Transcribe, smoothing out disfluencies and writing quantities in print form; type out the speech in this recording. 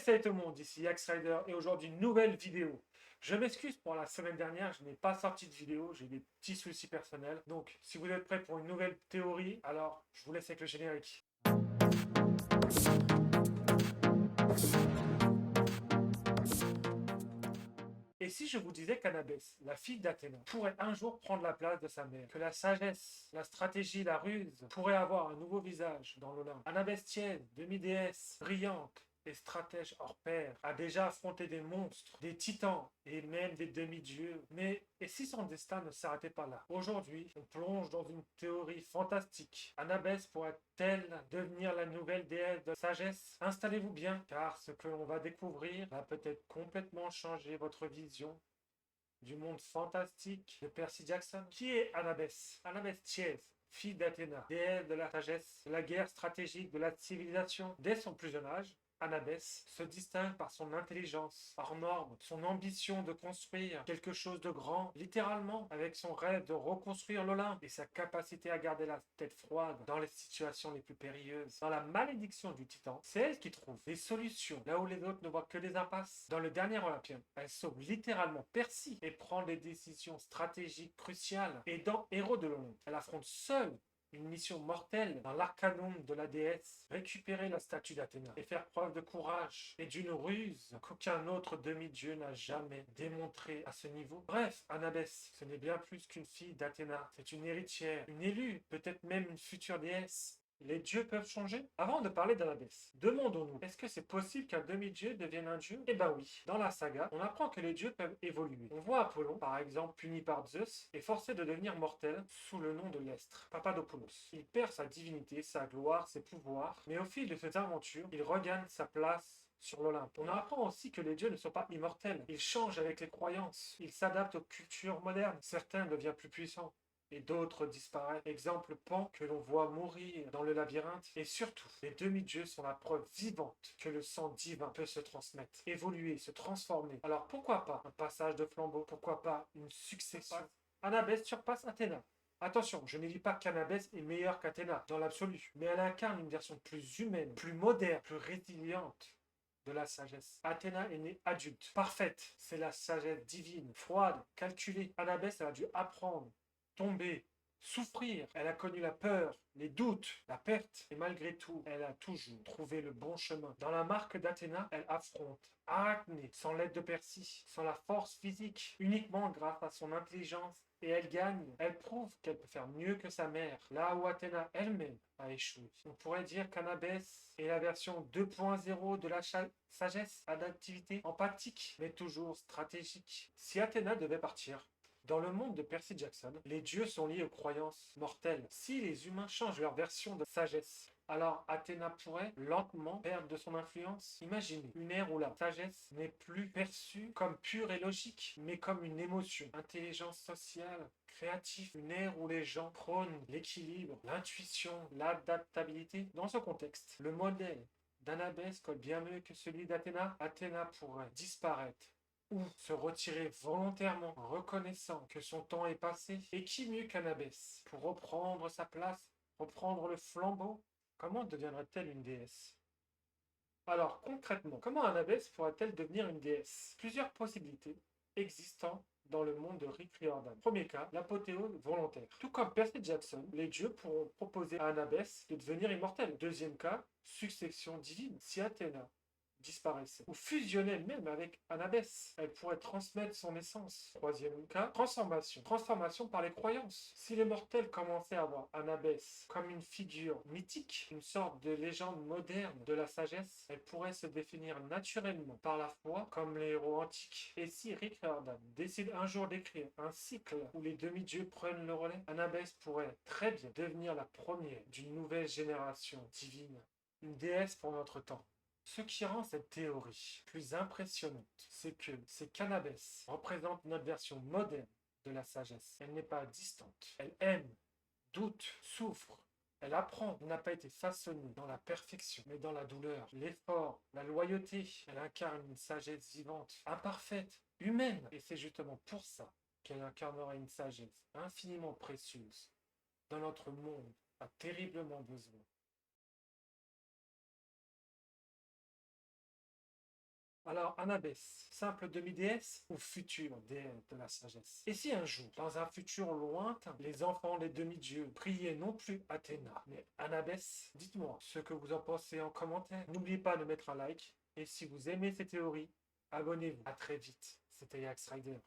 salut tout le monde, ici Axrider et aujourd'hui une nouvelle vidéo. Je m'excuse pour la semaine dernière, je n'ai pas sorti de vidéo, j'ai des petits soucis personnels. Donc si vous êtes prêts pour une nouvelle théorie, alors je vous laisse avec le générique. Et si je vous disais qu'Annabès, la fille d'Athéna, pourrait un jour prendre la place de sa mère, que la sagesse, la stratégie, la ruse pourraient avoir un nouveau visage dans l'Olympe. Annabès tiède, demi-déesse, brillante et stratège hors pair, a déjà affronté des monstres, des titans et même des demi-dieux. Mais et si son destin ne s'arrêtait pas là? Aujourd'hui, on plonge dans une théorie fantastique. Annabès pourrait-elle devenir la nouvelle déesse de sagesse? Installez-vous bien, car ce que l'on va découvrir va peut-être complètement changer votre vision du monde fantastique de Percy Jackson. Qui est Annabès? Annabès Thiès, fille d'Athéna, déesse de la sagesse, de la guerre stratégique, de la civilisation. Dès son plus jeune âge, Annabès se distingue par son intelligence hors norme, son ambition de construire quelque chose de grand, littéralement, avec son rêve de reconstruire l'Olympe et sa capacité à garder la tête froide dans les situations les plus périlleuses. Dans la malédiction du titan, c'est elle qui trouve des solutions là où les autres ne voient que des impasses. Dans le dernier Olympien, elle sauve littéralement Percy et prend des décisions stratégiques cruciales. Et dans Héros de l'Olympe, elle affronte seule une mission mortelle dans l'arcanum de la déesse, récupérer la statue d'Athéna et faire preuve de courage et d'une ruse qu'aucun autre demi-dieu n'a jamais démontré à ce niveau. Bref, Annabès, ce n'est bien plus qu'une fille d'Athéna, c'est une héritière, une élue, peut-être même une future déesse. Les dieux peuvent changer? Avant de parler d'Annabès, demandons-nous, est-ce que c'est possible qu'un demi-dieu devienne un dieu? Eh ben oui. Dans la saga, on apprend que les dieux peuvent évoluer. On voit Apollon, par exemple, puni par Zeus et forcé de devenir mortel sous le nom de Lestre, Papadopoulos. Il perd sa divinité, sa gloire, ses pouvoirs, mais au fil de cette aventure, il regagne sa place sur l'Olympe. On apprend aussi que les dieux ne sont pas immortels. Ils changent avec les croyances. Ils s'adaptent aux cultures modernes. Certains deviennent plus puissants et d'autres disparaissent. Exemple Pan que l'on voit mourir dans le labyrinthe. Et surtout, les demi-dieux sont la preuve vivante que le sang divin peut se transmettre, évoluer, se transformer. Alors pourquoi pas un passage de flambeau? Pourquoi pas une succession? Annabès surpasse Athéna. Attention, je ne dis pas qu'Annabès est meilleure qu'Athéna, dans l'absolu, mais elle incarne une version plus humaine, plus moderne, plus résiliente de la sagesse. Athéna est née adulte, parfaite, c'est la sagesse divine, froide, calculée. Annabès, elle a dû apprendre, tomber, souffrir. Elle a connu la peur, les doutes, la perte. Et malgré tout, elle a toujours trouvé le bon chemin. Dans la marque d'Athéna, elle affronte Arachné, sans l'aide de Percy, sans la force physique, uniquement grâce à son intelligence. Et elle gagne. Elle prouve qu'elle peut faire mieux que sa mère. Là où Athéna elle-même a échoué. On pourrait dire qu'Annabès est la version 2.0 de la sagesse, adaptivité, empathique, mais toujours stratégique. Si Athéna devait partir, dans le monde de Percy Jackson, les dieux sont liés aux croyances mortelles. Si les humains changent leur version de sagesse, alors Athéna pourrait lentement perdre de son influence. Imaginez une ère où la sagesse n'est plus perçue comme pure et logique, mais comme une émotion, intelligence sociale, créative. Une ère où les gens prônent l'équilibre, l'intuition, l'adaptabilité. Dans ce contexte, le modèle d'Annabès colle bien mieux que celui d'Athéna. Athéna pourrait disparaître ou se retirer volontairement, reconnaissant que son temps est passé. Et qui mieux qu'Annabès pour reprendre sa place, reprendre le flambeau? Comment deviendrait-elle une déesse? Alors concrètement, comment Annabès pourrait-elle devenir une déesse? Plusieurs possibilités existant dans le monde de Rick Riordan. Premier cas, l'apothéose volontaire. Tout comme Percy Jackson, les dieux pourront proposer à Annabès de devenir immortelle. Deuxième cas, succession divine. Si Athéna disparaissait ou fusionnait même avec Annabès, elle pourrait transmettre son essence. Troisième cas, transformation. Transformation par les croyances. Si les mortels commençaient à voir Annabès comme une figure mythique, une sorte de légende moderne de la sagesse, elle pourrait se définir naturellement par la foi comme les héros antiques. Et si Rick Riordan décide un jour d'écrire un cycle où les demi-dieux prennent le relais, Annabès pourrait très bien devenir la première d'une nouvelle génération divine. Une déesse pour notre temps. Ce qui rend cette théorie plus impressionnante, c'est qu'Annabès représente notre version moderne de la sagesse. Elle n'est pas distante. Elle aime, doute, souffre. Elle apprend. Elle n'a pas été façonnée dans la perfection, mais dans la douleur, l'effort, la loyauté. Elle incarne une sagesse vivante, imparfaite, humaine. Et c'est justement pour ça qu'elle incarnera une sagesse infiniment précieuse dans notre monde a terriblement besoin. Alors, Anabès, simple demi-déesse ou future déesse de la sagesse? Et si un jour, dans un futur lointain, les enfants des demi-dieux priaient non plus Athéna, mais Anabès? Dites-moi ce que vous en pensez en commentaire. N'oubliez pas de mettre un like. Et si vous aimez ces théories, abonnez-vous. À très vite. C'était Yax Rider.